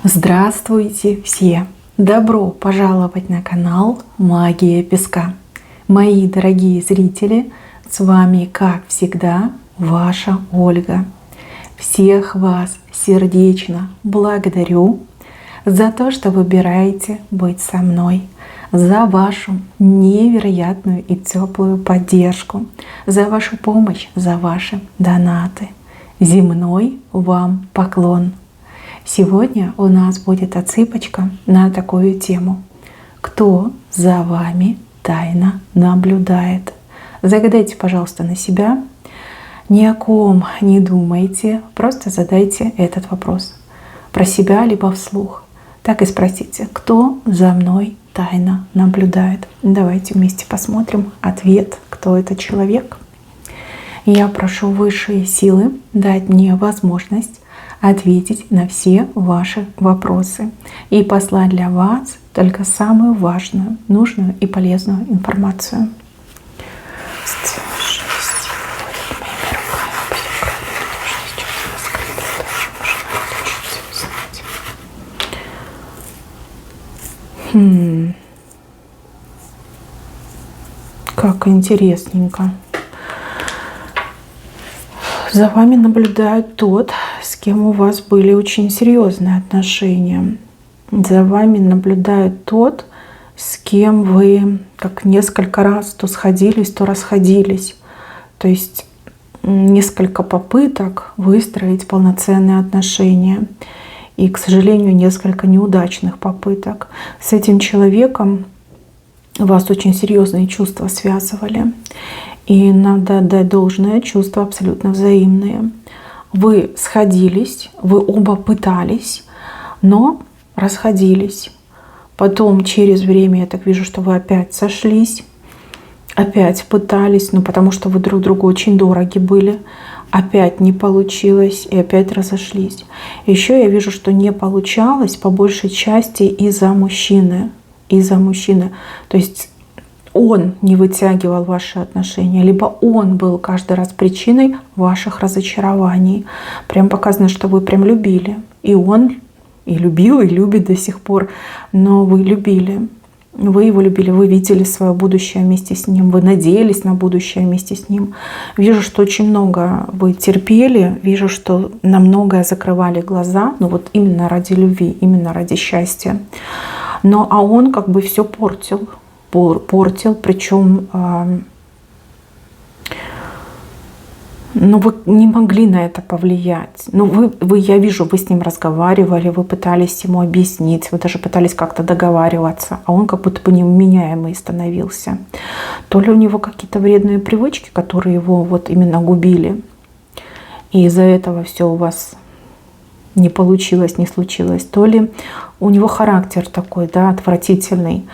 Здравствуйте все! Добро пожаловать на канал Магия Песка. Мои дорогие зрители, с вами, как всегда, ваша Ольга. Всех вас сердечно благодарю за то, что выбираете быть со мной, за вашу невероятную и теплую поддержку, за вашу помощь, за ваши донаты. Земной вам поклон! Сегодня у нас будет отсыпочка на такую тему. Кто за вами тайно наблюдает? Загадайте, пожалуйста, на себя. Ни о ком не думайте, просто задайте этот вопрос. Про себя либо вслух. Так и спросите, кто за мной тайно наблюдает? Давайте вместе посмотрим ответ, кто этот человек. Я прошу высшие силы дать мне возможность ответить на все ваши вопросы и послать для вас только самую важную, нужную и полезную информацию. Как интересненько. За вами наблюдает тот, с кем у вас были очень серьезные отношения. За вами наблюдает тот, с кем вы как несколько раз то сходились, то расходились. То есть несколько попыток выстроить полноценные отношения. И, к сожалению, несколько неудачных попыток. С этим человеком вас очень серьезные чувства связывали. И надо отдать должное, чувства абсолютно взаимные. Вы сходились, вы оба пытались, но расходились. Потом через время я так вижу, что вы опять сошлись, опять пытались, потому что вы друг другу очень дороги были. Опять не получилось и опять разошлись. Еще я вижу, что не получалось по большей части из-за мужчины. То есть он не вытягивал ваши отношения, либо он был каждый раз причиной ваших разочарований. Прям показано, что вы прям любили. И он и любил, и любит до сих пор. Но вы любили. Вы его любили, вы видели свое будущее вместе с ним, вы надеялись на будущее вместе с ним. Вижу, что очень много вы терпели, вижу, что на многое закрывали глаза, вот именно ради любви, именно ради счастья. А он как бы все портил, причем вы не могли на это повлиять. Я вижу, вы с ним разговаривали, вы пытались ему объяснить, вы даже пытались как-то договариваться, а он как будто бы невменяемый становился. То ли у него какие-то вредные привычки, которые его вот именно губили, и из-за этого все у вас не получилось, не случилось, то ли у него характер такой, отвратительный,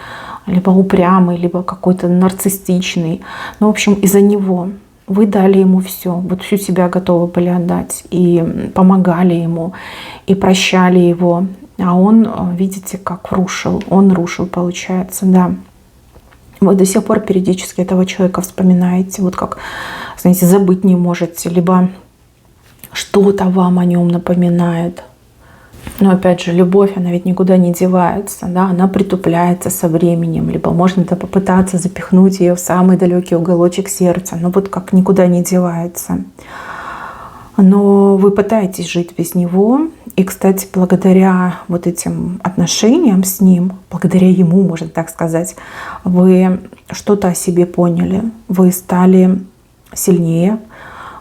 либо упрямый, либо какой-то нарциссичный. В общем, из-за него вы дали ему все, всю себя готовы были отдать, и помогали ему, и прощали его. А он, видите, как рушил. Он рушил, получается, да. Вы до сих пор периодически этого человека вспоминаете, как, знаете, забыть не можете, либо что-то вам о нем напоминает. Но опять же, любовь, она ведь никуда не девается, она притупляется со временем, либо можно попытаться запихнуть ее в самый далекий уголочек сердца, но как никуда не девается. Но вы пытаетесь жить без него, и, кстати, благодаря этим отношениям с ним, благодаря ему, можно так сказать, вы что-то о себе поняли, вы стали сильнее,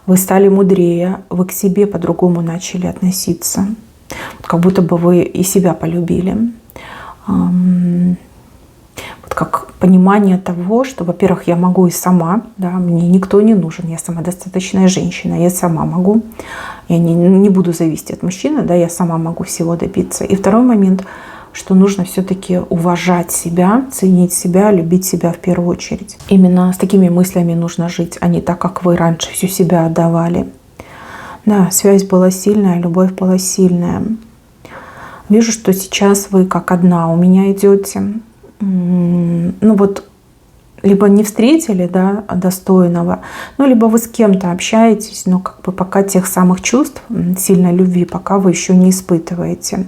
вы стали мудрее, вы к себе по-другому начали относиться. Как будто бы вы и себя полюбили. Как понимание того, что, во-первых, я могу и сама, мне никто не нужен, я самодостаточная женщина, я сама могу, я не буду зависеть от мужчины, я сама могу всего добиться. И второй момент, что нужно все-таки уважать себя, ценить себя, любить себя в первую очередь. Именно с такими мыслями нужно жить, а не так, как вы раньше всю себя отдавали. Да, связь была сильная, любовь была сильная. Вижу, что сейчас вы как одна у меня идете. Либо не встретили, достойного, либо вы с кем-то общаетесь, но пока тех самых чувств, сильной любви, пока вы еще не испытываете.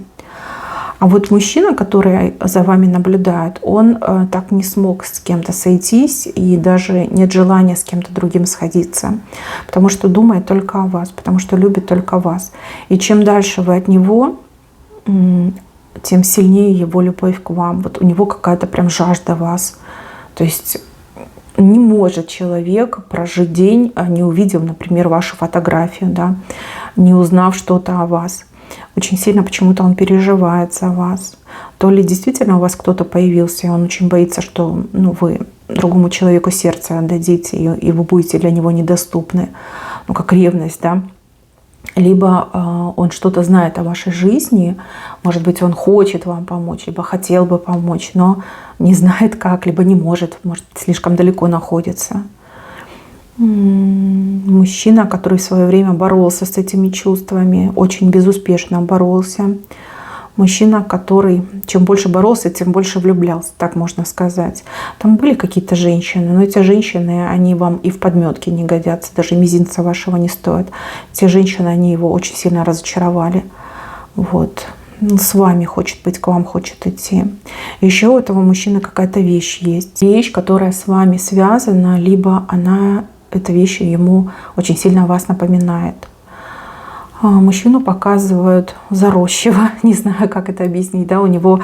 А вот мужчина, который за вами наблюдает, он так не смог с кем-то сойтись, и даже нет желания с кем-то другим сходиться, потому что думает только о вас, потому что любит только вас. И чем дальше вы от него, тем сильнее его любовь к вам. Вот у него какая-то прям жажда вас. То есть не может человек прожить день, не увидев, например, вашу фотографию, да, не узнав что-то о вас. Очень сильно почему-то он переживает за вас. То ли действительно у вас кто-то появился, и он очень боится, что вы другому человеку сердце отдадите, и вы будете для него недоступны, как ревность, да. Либо он что-то знает о вашей жизни, может быть, он хочет вам помочь, либо хотел бы помочь, но не знает как, либо не может слишком далеко находится. Мужчина, который в свое время боролся с этими чувствами, очень безуспешно боролся. Мужчина, который чем больше боролся, тем больше влюблялся, так можно сказать. Там были какие-то женщины, но эти женщины, они вам и в подметке не годятся, даже мизинца вашего не стоят. Те женщины, они его очень сильно разочаровали. Вот. С вами хочет быть, к вам хочет идти. Еще у этого мужчины какая-то вещь есть. Вещь, которая с вами связана, либо эта вещь ему очень сильно вас напоминает. Мужчину показывают заросшего, не знаю, как это объяснить, да, у него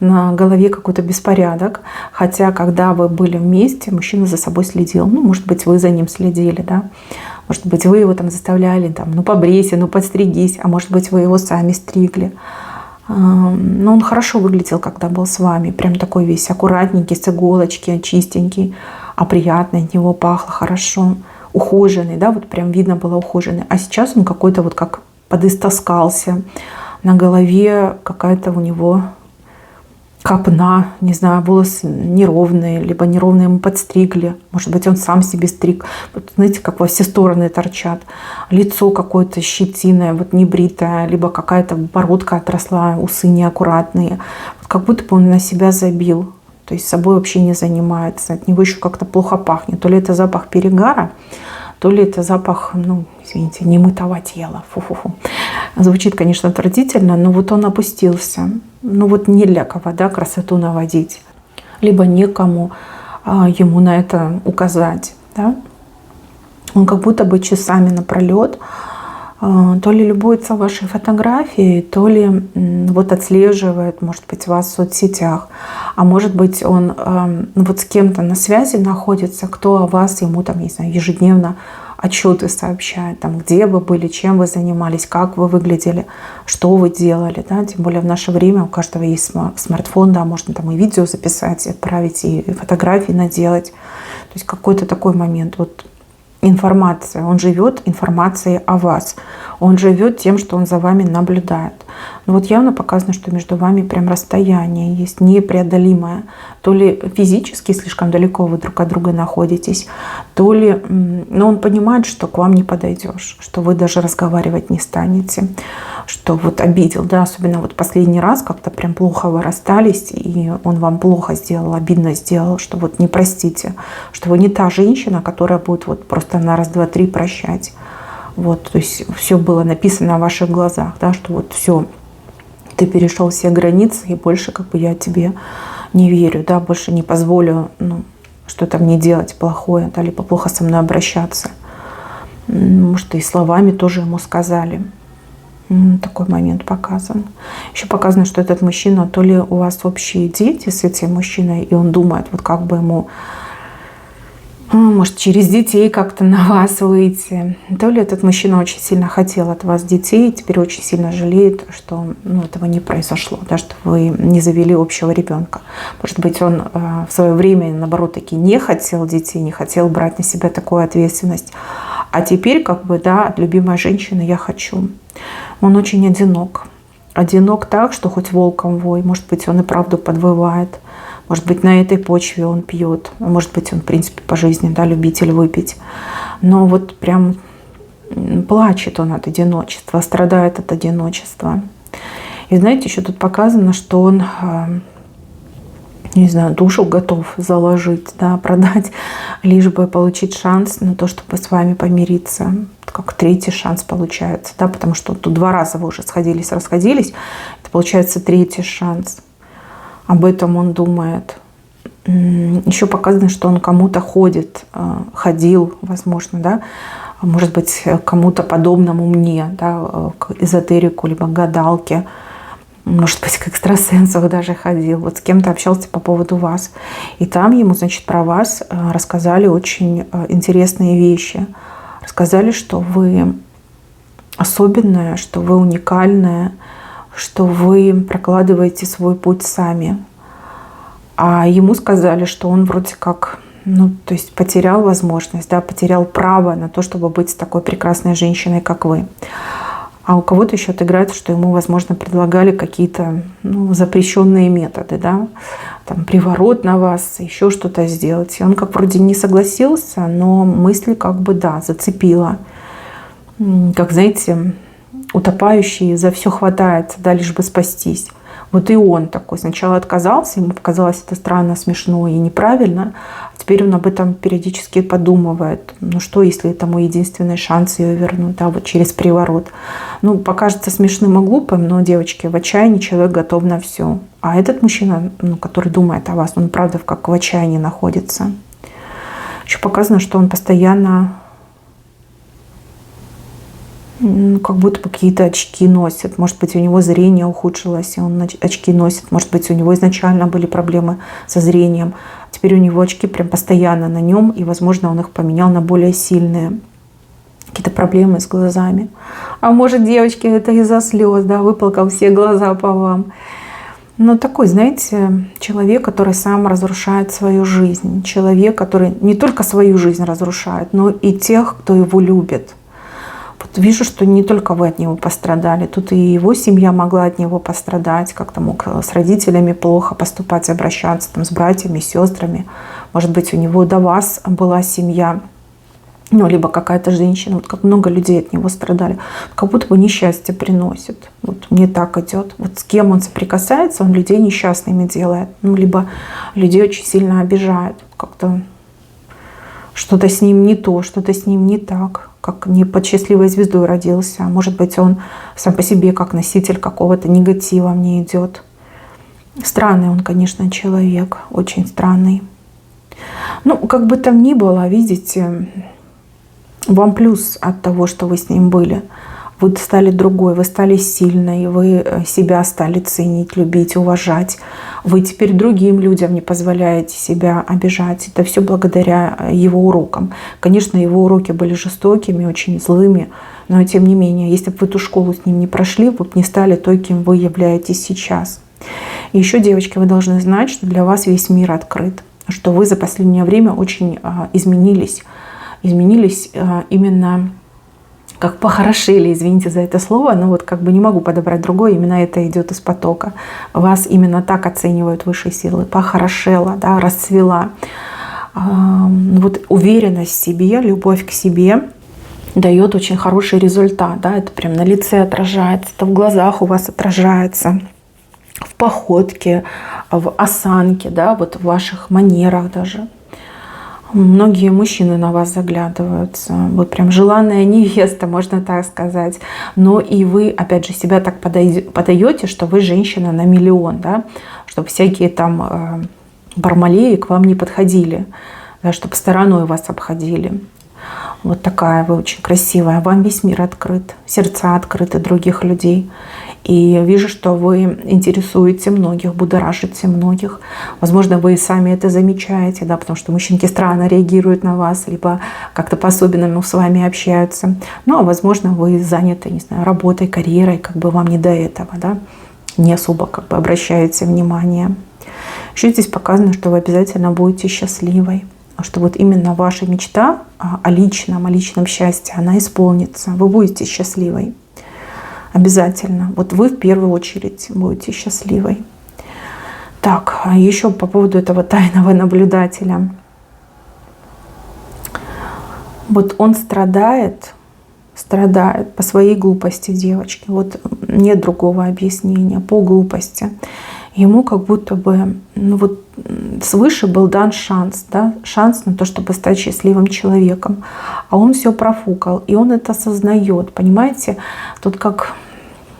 на голове какой-то беспорядок, хотя когда вы были вместе, мужчина за собой следил, может быть, вы за ним следили, да, может быть, вы его там заставляли, побрейся, подстригись, а может быть, вы его сами стригли. Но он хорошо выглядел, когда был с вами, прям такой весь аккуратненький, с иголочки, чистенький, а приятно от него пахло хорошо. Ухоженный, да, вот прям видно было ухоженный. А сейчас он какой-то вот как подистоскался. На голове какая-то у него копна, не знаю, волосы неровные, либо неровные ему подстригли. Может быть, он сам себе стриг. Вот, знаете, как во все стороны торчат. Лицо какое-то щетиное, вот небритое, либо какая-то бородка отросла, усы неаккуратные. Вот как будто бы он на себя забил. То есть собой вообще не занимается. От него еще как-то плохо пахнет. То ли это запах перегара, то ли это запах, извините, немытого тела. Фу-фу-фу. Звучит, конечно, отвратительно, но вот он опустился. Вот не для кого, да, красоту наводить. Либо некому ему на это указать. Да? Он как будто бы часами напролет то ли любуется вашей фотографией, то ли вот отслеживает, может быть, вас в соцсетях. А может быть, он вот с кем-то на связи находится, кто о вас ему там, не знаю, ежедневно отчеты сообщает, там, где вы были, чем вы занимались, как вы выглядели, что вы делали. Да? Тем более в наше время у каждого есть смартфон, да, можно там и видео записать, и отправить, и фотографии наделать. То есть какой-то такой момент. Вот информация. Он живет информацией о вас. Он живет тем, что он за вами наблюдает. Но вот явно показано, что между вами прям расстояние есть непреодолимое. То ли физически слишком далеко вы друг от друга находитесь, то ли он понимает, что к вам не подойдешь, что вы даже разговаривать не станете, что вот обидел, да, особенно вот последний раз как-то прям плохо вы расстались, и он вам плохо сделал, обидно сделал, что вот не простите, что вы не та женщина, которая будет вот просто на раз, два, три прощать. Вот, то есть все было написано в ваших глазах, да, что вот все, ты перешел все границы, и больше как бы я тебе не верю, да, больше не позволю что-то мне делать плохое, да, либо плохо со мной обращаться. Может, и словами тоже ему сказали. Такой момент показан. Еще показано, что этот мужчина, то ли у вас общие дети с этим мужчиной, и он думает, вот как бы ему, может, через детей как-то на вас выйти. То ли этот мужчина очень сильно хотел от вас детей, и теперь очень сильно жалеет, что этого не произошло, да, что вы не завели общего ребенка. Может быть, он в свое время, наоборот, таки не хотел детей, не хотел брать на себя такую ответственность. А теперь, как бы, да, от любимой женщины я хочу. Он очень одинок. Одинок так, что хоть волком вой. Может быть, он и правду подвывает. Может быть, на этой почве он пьет. Может быть, он, в принципе, по жизни, да, любитель выпить. Но вот прям плачет он от одиночества, страдает от одиночества. И знаете, еще тут показано, что он не знаю, душу готов заложить, да, продать, лишь бы получить шанс на то, чтобы с вами помириться. Как третий шанс получается, да, потому что тут 2 раза вы уже сходились, расходились. Это получается 3-й шанс. Об этом он думает. Еще показано, что он кому-то ходил, возможно, да, может быть, кому-то подобному мне, да, к эзотерику, либо к гадалке, может быть, к экстрасенсу даже ходил, вот с кем-то общался по поводу вас. И там ему, значит, про вас рассказали очень интересные вещи. Рассказали, что вы особенная, что вы уникальная, что вы прокладываете свой путь сами. А ему сказали, что он вроде как, ну, то есть потерял возможность, да, потерял право на то, чтобы быть такой прекрасной женщиной, как вы. А у кого-то еще отыграется, что ему, возможно, предлагали какие-то, ну, запрещенные методы, да, там, приворот на вас, еще что-то сделать. И он как вроде не согласился, но мысли как бы, да, зацепила. Как, знаете, утопающий за все хватается, да, лишь бы спастись. Вот и он такой сначала отказался, ему показалось это странно, смешно и неправильно. А теперь он об этом периодически подумывает. Ну что, если это мой единственный шанс ее вернуть, да, вот через приворот. Ну, покажется смешным и глупым, но, девочки, в отчаянии человек готов на все. А этот мужчина, ну, который думает о вас, он правда как в отчаянии находится. Еще показано, что он постоянно, ну, как будто бы какие-то очки носит. Может быть, у него зрение ухудшилось, и он очки носит. Может быть, у него изначально были проблемы со зрением. Теперь у него очки прям постоянно на нем, и, возможно, он их поменял на более сильные. Какие-то проблемы с глазами. А может, девочки, это из-за слез, да, выплакал все глаза по вам. Но такой, знаете, человек, который сам разрушает свою жизнь. Человек, который не только свою жизнь разрушает, но и тех, кто его любит. Вот вижу, что не только вы от него пострадали, тут и его семья могла от него пострадать, как-то мог с родителями плохо поступать, обращаться, там, с братьями, сестрами. Может быть, у него до вас была семья, ну, либо какая-то женщина. Вот как много людей от него страдали. Как будто бы несчастье приносит. Вот мне так идет. Вот с кем он соприкасается, он людей несчастными делает. Ну, либо людей очень сильно обижает. Как-то что-то с ним не то, что-то с ним не так. Как не под счастливой звездой родился. А может быть, он сам по себе как носитель какого-то негатива мне идет. Странный он, конечно, человек. Очень странный. Ну, как бы там ни было, видите, вам плюс от того, что вы с ним были. Вы стали другой, вы стали сильной, вы себя стали ценить, любить, уважать. Вы теперь другим людям не позволяете себя обижать. Это все благодаря его урокам. Конечно, его уроки были жестокими, очень злыми, но тем не менее, если бы вы эту школу с ним не прошли, вы бы не стали той, кем вы являетесь сейчас. И еще, девочки, вы должны знать, что для вас весь мир открыт, что вы за последнее время очень изменились. Изменились именно, как похорошели, извините за это слово, но вот как бы не могу подобрать другое, именно это идет из потока. Вас именно так оценивают высшие силы. Похорошела, да, расцвела. Вот уверенность в себе, любовь к себе дает очень хороший результат. Да? Это прям на лице отражается, это в глазах у вас отражается, в походке, в осанке, да, вот в ваших манерах даже. Многие мужчины на вас заглядываются. Вы прям желанная невеста, можно так сказать. Но и вы, опять же, себя так подаете, что вы женщина на миллион, да? Чтобы всякие там бармалеи к вам не подходили, да? Чтобы стороной вас обходили. Вот такая вы очень красивая. Вам весь мир открыт, сердца открыты других людей. И вижу, что вы интересуете многих, будоражите многих. Возможно, вы сами это замечаете, да, потому что мужчинки странно реагируют на вас, либо как-то по-особенному с вами общаются. Ну, а возможно, вы заняты, не знаю, работой, карьерой, как бы вам не до этого, да, не особо как бы обращаете внимание. Еще здесь показано, что вы обязательно будете счастливой, что вот именно ваша мечта о личном счастье, она исполнится. Вы будете счастливой. Обязательно. Вот вы в первую очередь будете счастливой. Так, а еще по поводу этого тайного наблюдателя. Вот он страдает по своей глупости, девочки. Вот нет другого объяснения, по глупости. ему как будто бы, ну вот свыше был дан шанс, да, шанс на то, чтобы стать счастливым человеком. А он все профукал, и он это осознает, понимаете? Тут как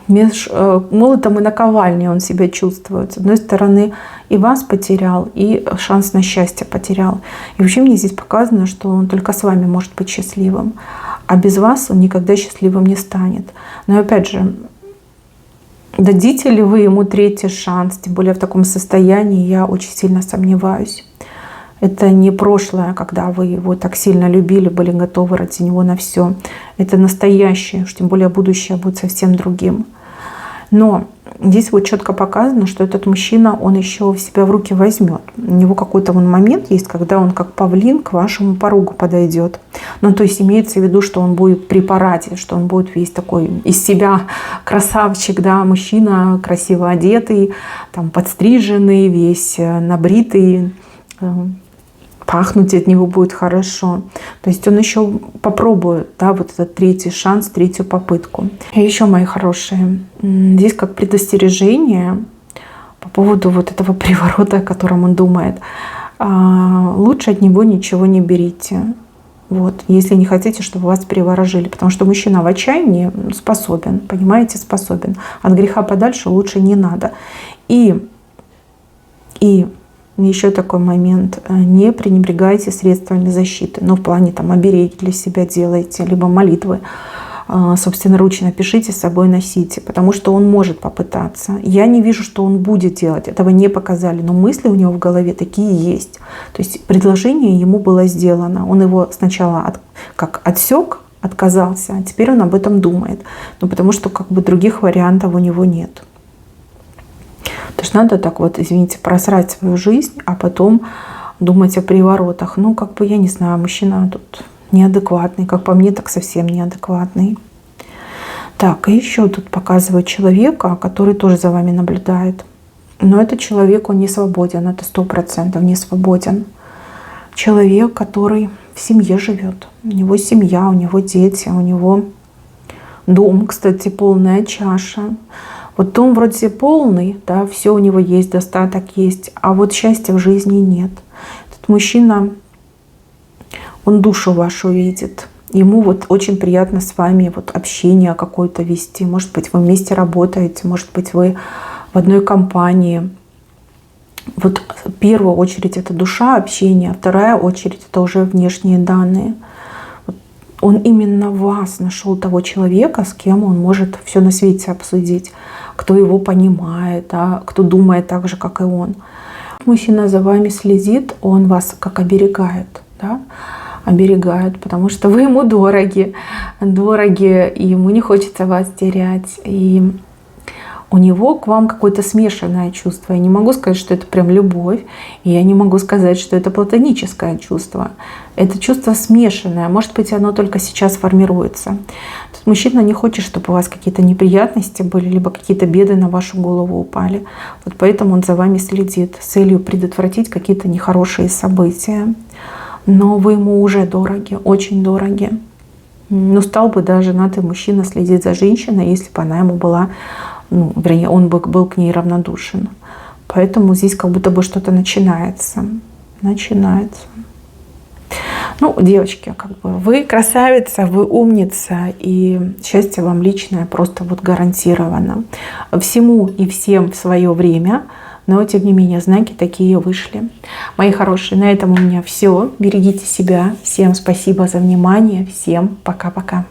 меж молотом и наковальней он себя чувствует. С одной стороны, и вас потерял, и шанс на счастье потерял. И вообще мне здесь показано, что он только с вами может быть счастливым, а без вас он никогда счастливым не станет. Но опять же, дадите ли вы ему третий шанс, тем более в таком состоянии, я очень сильно сомневаюсь. Это не прошлое, когда вы его так сильно любили, были готовы ради него на все. Это настоящее, уж тем более будущее будет совсем другим. Но здесь вот четко показано, что этот мужчина, он еще себя в руки возьмет. У него какой-то момент есть, когда он как павлин к вашему порогу подойдет. Ну, то есть имеется в виду, что он будет при параде, что он будет весь такой из себя красавчик, да, мужчина красиво одетый, там подстриженный, весь набритый, пахнуть от него будет хорошо. То есть он еще попробует, да, вот этот третий шанс, третью попытку. И еще, мои хорошие, здесь как предостережение по поводу вот этого приворота, о котором он думает. Лучше от него ничего не берите. Вот, если не хотите, чтобы вас приворожили. Потому что мужчина в отчаянии способен, понимаете, способен. От греха подальше лучше не надо. И еще такой момент. Не пренебрегайте средствами защиты. Ну, в плане там обереги для себя делайте, либо молитвы собственноручно пишите, с собой носите. Потому что он может попытаться. Я не вижу, что он будет делать. Этого не показали. Но мысли у него в голове такие есть. То есть предложение ему было сделано. Он его сначала как отсек, отказался, а теперь он об этом думает. Ну, потому что как бы других вариантов у него нет. То есть надо так вот, извините, просрать свою жизнь, а потом думать о приворотах. Ну, как бы, я не знаю, мужчина тут неадекватный. Как по мне, так совсем неадекватный. Так, и еще тут показывает человека, который тоже за вами наблюдает. Но этот человек, он не свободен, это 100% не свободен. Человек, который в семье живет. У него семья, у него дети, у него дом, кстати, полная чаша. Вот дом вроде полный, да, все у него есть, достаток есть, а вот счастья в жизни нет. Этот мужчина, он душу вашу видит. Ему вот очень приятно с вами вот общение какое-то вести. Может быть, вы вместе работаете, может быть, вы в одной компании. Вот в первую очередь это душа, общение, а вторая очередь это уже внешние данные. Он именно вас нашел, того человека, с кем он может все на свете обсудить, кто его понимает, да, кто думает так же, как и он. Мужчина за вами следит, он вас как оберегает, да? Оберегает, потому что вы ему дороги, и ему не хочется вас терять. И у него к вам какое-то смешанное чувство. Я не могу сказать, что это прям любовь, и я не могу сказать, что это платоническое чувство. Это чувство смешанное. Может быть, оно только сейчас формируется. Тут мужчина не хочет, чтобы у вас какие-то неприятности были, либо какие-то беды на вашу голову упали. Вот поэтому он за вами следит с целью предотвратить какие-то нехорошие события. Но вы ему уже дороги, очень дороги. Ну, стал бы, да, женатый мужчина следить за женщиной, если бы она ему была, ну, вернее, он бы был к ней равнодушен. Поэтому здесь как будто бы что-то начинается. Ну, девочки, как бы вы красавица, вы умница, и счастье вам личное просто вот гарантировано. Всему и всем в свое время, но тем не менее знаки такие вышли. Мои хорошие, на этом у меня все. Берегите себя. Всем спасибо за внимание. Всем пока-пока.